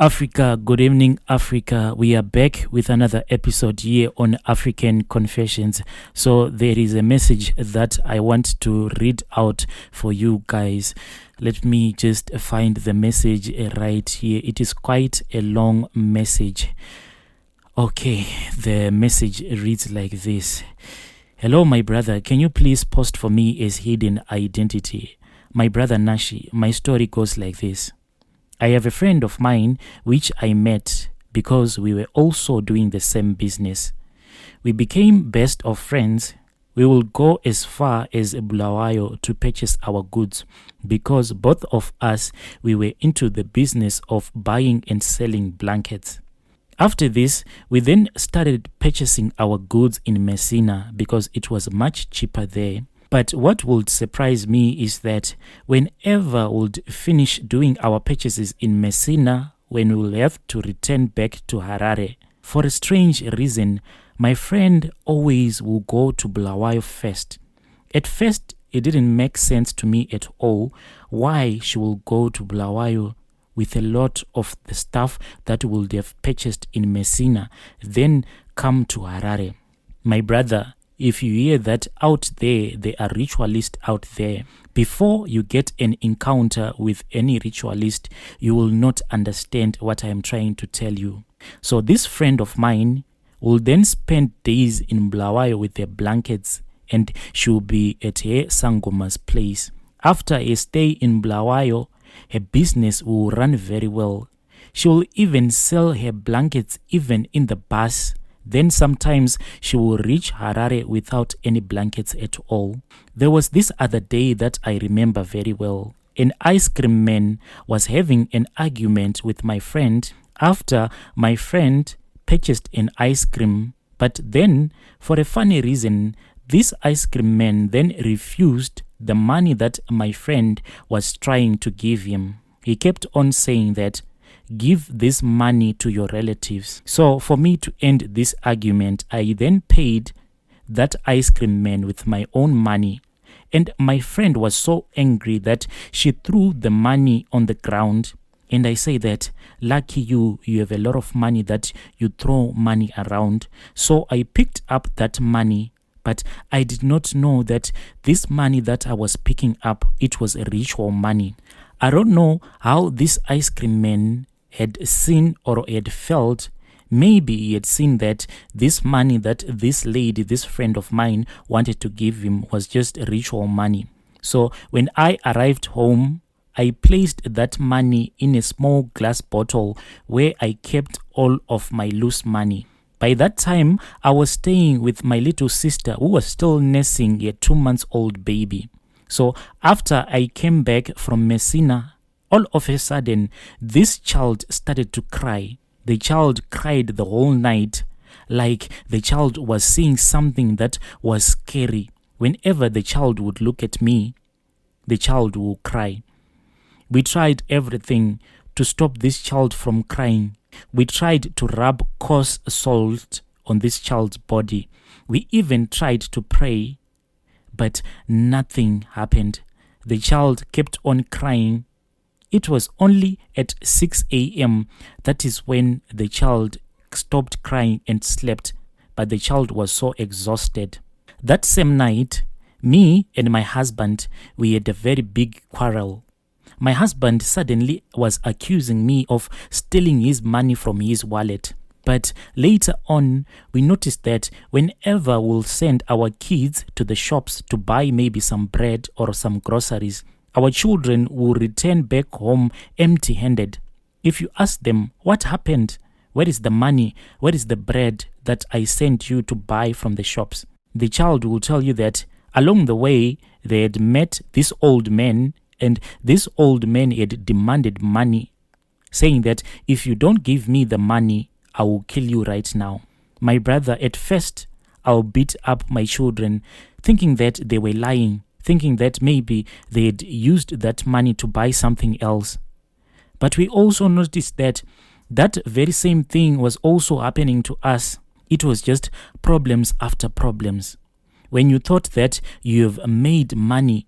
Africa, good evening, Africa. We are back with another episode here on African Confessions. So, there is a message that I want to read out for you guys. Let me just find the message right here. It is quite a long message. Okay, the message reads like this. Hello, my brother. Can you please post for me as hidden identity? My brother Nashi, my story goes like this. I have a friend of mine which I met because we were also doing the same business. We became best of friends. We will go as far as Bulawayo to purchase our goods because both of us, we were into the business of buying and selling blankets. After this, we then started purchasing our goods in Messina because it was much cheaper there. But what would surprise me is that whenever we'd finish doing our purchases in Messina, when we'll have to return back to Harare, for a strange reason, my friend always will go to Bulawayo first. At first, it didn't make sense to me at all why she will go to Bulawayo with a lot of the stuff that we would have purchased in Messina, then come to Harare. My brother, if you hear that out there are ritualists out there, before you get an encounter with any ritualist, you will not understand what I am trying to tell you. So this friend of mine will then spend days in Bulawayo with their blankets and she will be at her Sangoma's place. After a stay in Bulawayo, her business will run very well. She will even sell her blankets even in the bus. Then sometimes she will reach Harare without any blankets at all. There was this other day that I remember very well. An ice cream man was having an argument with my friend after my friend purchased an ice cream. But then, for a funny reason, this ice cream man then refused the money that my friend was trying to give him. He kept on saying that, give this money to your relatives. So for me to end this argument, I then paid that ice cream man with my own money. And my friend was so angry that she threw the money on the ground. And I say that, lucky you have a lot of money that you throw money around. So I picked up that money, but I did not know that this money that I was picking up, it was a ritual money. I don't know how this ice cream man had seen or had felt. Maybe he had seen that this money that this lady, this friend of mine, wanted to give him was just ritual money. So when I arrived home, I placed that money in a small glass bottle where I kept all of my loose money. By that time, I was staying with my little sister who was still nursing a 2-month-old baby. So after I came back from Messina, all of a sudden, this child started to cry. The child cried the whole night, like the child was seeing something that was scary. Whenever the child would look at me, the child would cry. We tried everything to stop this child from crying. We tried to rub coarse salt on this child's body. We even tried to pray, but nothing happened. The child kept on crying. It was only at 6 a.m. that is when the child stopped crying and slept, but the child was so exhausted. That same night, me and my husband, we had a very big quarrel. My husband suddenly was accusing me of stealing his money from his wallet. But later on, we noticed that whenever we'll send our kids to the shops to buy maybe some bread or some groceries, our children will return back home empty-handed. If you ask them, what happened? Where is the money? Where is the bread that I sent you to buy from the shops? The child will tell you that along the way, they had met this old man, and this old man had demanded money, saying that if you don't give me the money, I will kill you right now. My brother, at first, I'll beat up my children, thinking that they were lying, thinking that maybe they had used that money to buy something else. But we also noticed that that very same thing was also happening to us. It was just problems after problems. When you thought that you've made money,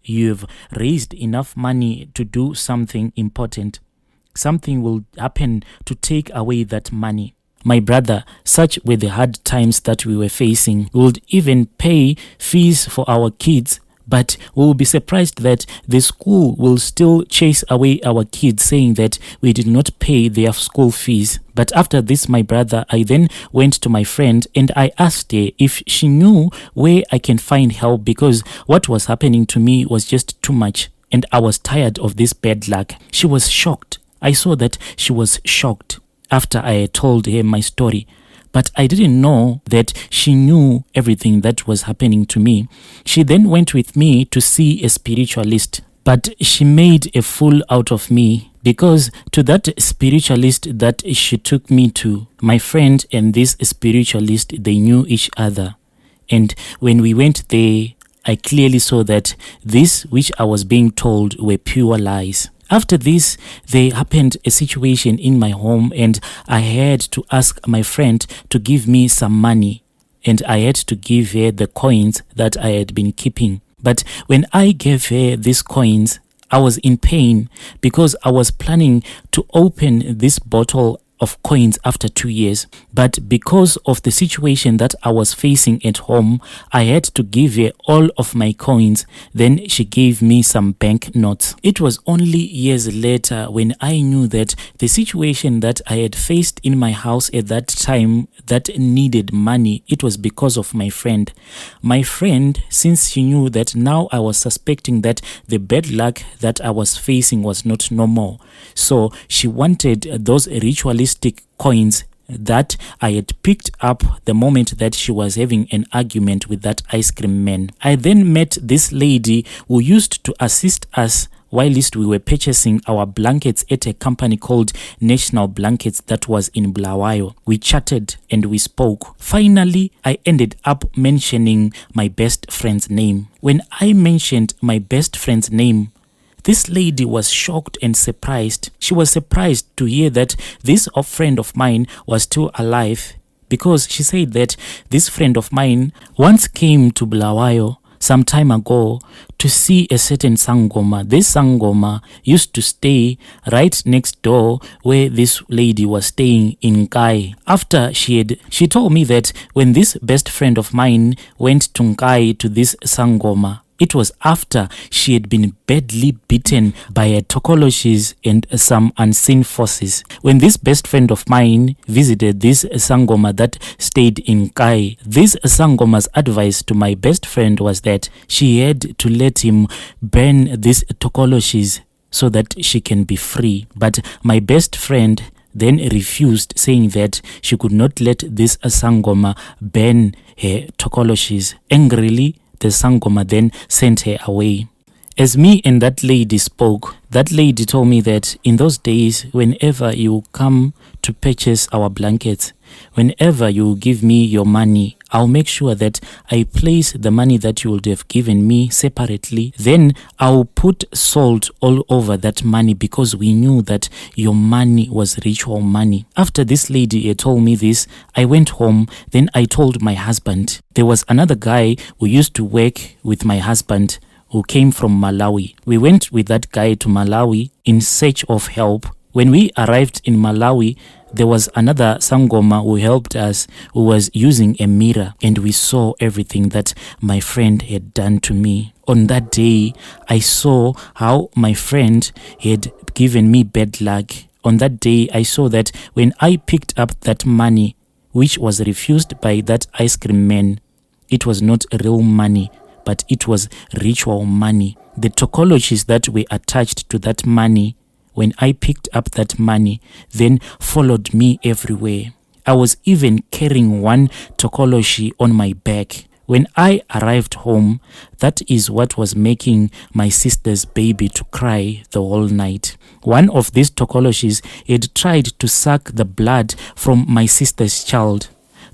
you've raised enough money to do something important, something will happen to take away that money. My brother, such were the hard times that we were facing. We would even pay fees for our kids, but we will be surprised that the school will still chase away our kids, saying that we did not pay their school fees. But after this, my brother, I then went to my friend and I asked her if she knew where I can find help, because what was happening to me was just too much and I was tired of this bad luck. She was shocked. I saw that she was shocked after I had told her my story. But I didn't know that she knew everything that was happening to me. She then went with me to see a spiritualist, but she made a fool out of me, because to that spiritualist that she took me to, my friend and this spiritualist, they knew each other. And when we went there, I clearly saw that this which I was being told were pure lies. After this, there happened a situation in my home and I had to ask my friend to give me some money, and I had to give her the coins that I had been keeping. But when I gave her these coins, I was in pain because I was planning to open this bottle of coins after 2 years. But because of the situation that I was facing at home, I had to give her all of my coins. Then she gave me some bank notes. It was only years later when I knew that the situation that I had faced in my house at that time that needed money, it was because of my friend. My friend, since she knew that now I was suspecting that the bad luck that I was facing was not normal, so she wanted those ritualistic coins that I had picked up the moment that she was having an argument with that ice cream man. I then met this lady who used to assist us whilst we were purchasing our blankets at a company called National Blankets that was in Bulawayo. We chatted and we spoke. Finally, I ended up mentioning my best friend's name. When I mentioned my best friend's name, this lady was shocked and surprised. She was surprised to hear that this friend of mine was still alive, because she said that this friend of mine once came to Bulawayo some time ago to see a certain Sangoma. This Sangoma used to stay right next door where this lady was staying in Nkai. After she told me that when this best friend of mine went to Nkai to this Sangoma, it was after she had been badly beaten by a tokoloshis and some unseen forces. When this best friend of mine visited this Sangoma that stayed in Kai, this Sangoma's advice to my best friend was that she had to let him burn these tokoloshis so that she can be free. But my best friend then refused, saying that she could not let this Sangoma burn her tokoloshis. Angrily, the Sangoma then sent her away. As me and that lady spoke, that lady told me that in those days, whenever you come to purchase our blankets, whenever you give me your money, I'll make sure that I place the money that you would have given me separately. Then I'll put salt all over that money, because we knew that your money was ritual money. After this lady had told me this, I went home. Then I told my husband. There was another guy who used to work with my husband who came from Malawi. We went with that guy to Malawi in search of help. When we arrived in Malawi, there was another Sangoma who helped us, who was using a mirror, and we saw everything that my friend had done to me. On that day, I saw how my friend had given me bad luck. On that day, I saw that when I picked up that money, which was refused by that ice cream man, it was not real money, but it was ritual money. The tokologies that were attached to that money, when I picked up that money, then followed me everywhere. I was even carrying one tokology on my back. When I arrived home, that is what was making my sister's baby to cry the whole night. One of these tokologies had tried to suck the blood from my sister's child.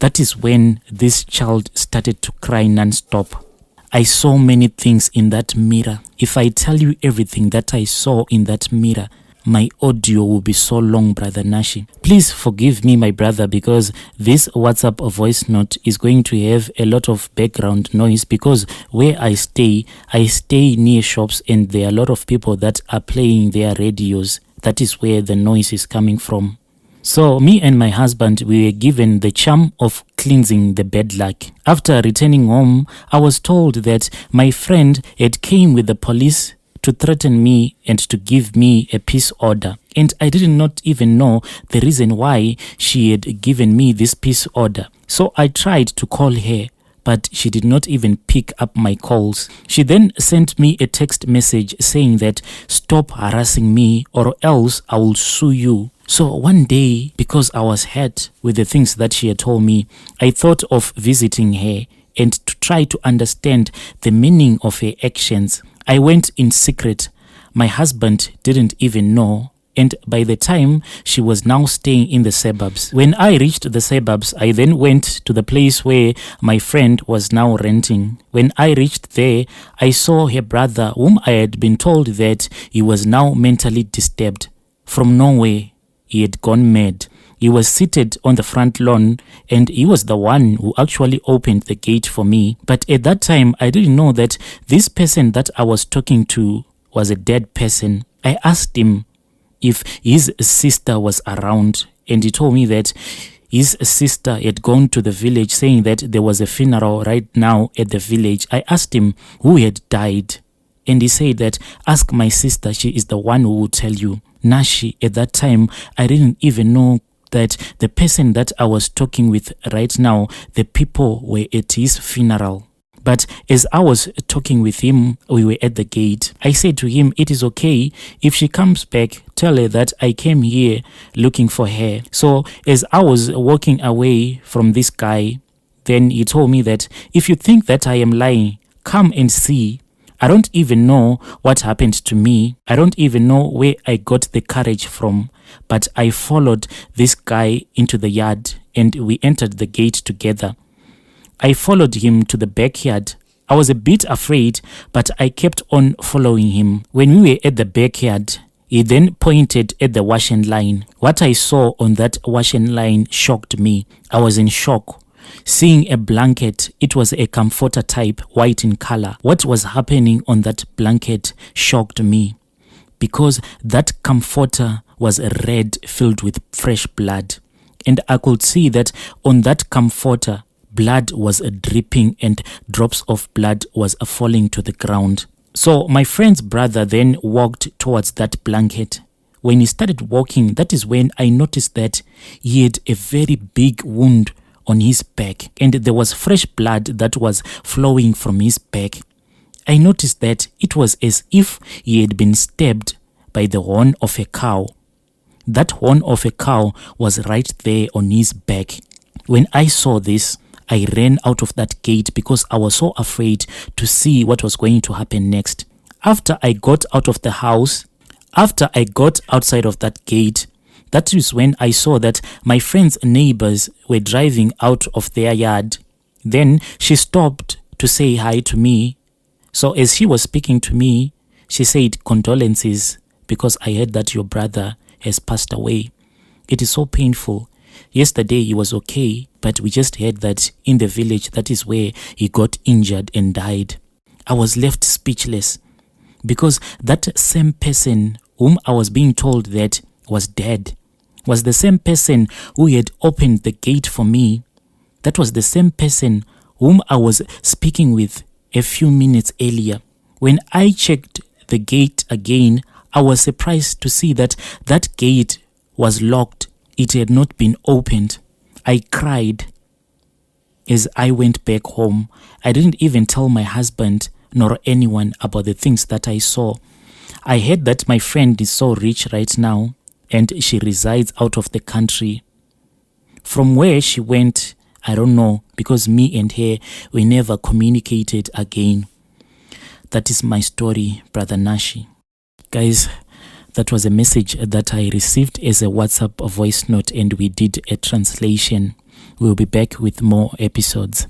That is when this child started to cry non-stop. I saw many things in that mirror. If I tell you everything that I saw in that mirror, my audio will be so long, Brother Nashi. Please forgive me, my brother, because this WhatsApp voice note is going to have a lot of background noise, because where I stay near shops, and there are a lot of people that are playing their radios. That is where the noise is coming from. So me and my husband, we were given the charm of cleansing the bad luck. After returning home, I was told that my friend had came with the police to threaten me and to give me a peace order. And I did not even know the reason why she had given me this peace order. So I tried to call her, but she did not even pick up my calls. She then sent me a text message saying that stop harassing me or else I will sue you. So one day, because I was hurt with the things that she had told me, I thought of visiting her and to try to understand the meaning of her actions. I went in secret. My husband didn't even know. And by the time she was now staying in the suburbs. When I reached the suburbs, I then went to the place where my friend was now renting. When I reached there, I saw her brother, whom I had been told that he was now mentally disturbed. From nowhere, he had gone mad. He was seated on the front lawn and he was the one who actually opened the gate for me. But at that time, I didn't know that this person that I was talking to was a dead person. I asked him if his sister was around, and he told me that his sister had gone to the village saying that there was a funeral right now at the village. I asked him who had died, and he said that ask my sister, she is the one who will tell you. Nashi, at that time, I didn't even know that the person that I was talking with right now, the people were at his funeral. But as I was talking with him, we were at the gate. I said to him, it is okay. If she comes back, tell her that I came here looking for her. So as I was walking away from this guy, then he told me that if you think that I am lying, come and see. I don't even know what happened to me. I don't even know where I got the courage from. But I followed this guy into the yard and we entered the gate together. I followed him to the backyard. I was a bit afraid, but I kept on following him. When we were at the backyard, he then pointed at the washing line. What I saw on that washing line shocked me. I was in shock. Seeing a blanket, it was a comforter type, white in color. What was happening on that blanket shocked me because that comforter was red, filled with fresh blood. And I could see that on that comforter, blood was dripping and drops of blood was falling to the ground. So my friend's brother then walked towards that blanket. When he started walking, that is when I noticed that he had a very big wound on his back and there was fresh blood that was flowing from his back. I noticed that it was as if he had been stabbed by the horn of a cow. That horn of a cow was right there on his back. When I saw this, I ran out of that gate because I was so afraid to see what was going to happen next. After I got out of the house, after I got outside of that gate, that is when I saw that my friend's neighbors were driving out of their yard. Then she stopped to say hi to me. So as she was speaking to me, she said, condolences, because I heard that your brother has passed away. It is so painful. Yesterday he was okay, but we just heard that in the village, that is where he got injured and died. I was left speechless because that same person whom I was being told that was dead was the same person who had opened the gate for me. That was the same person whom I was speaking with a few minutes earlier. When I checked the gate again, I was surprised to see that that gate was locked. It had not been opened. I cried as I went back home. I didn't even tell my husband nor anyone about the things that I saw. I heard that my friend is so rich right now and she resides out of the country. From where she went, I don't know, because me and her, we never communicated again. That is my story, Brother Nashi. Guys, that was a message that I received as a WhatsApp voice note and we did a translation. We'll be back with more episodes.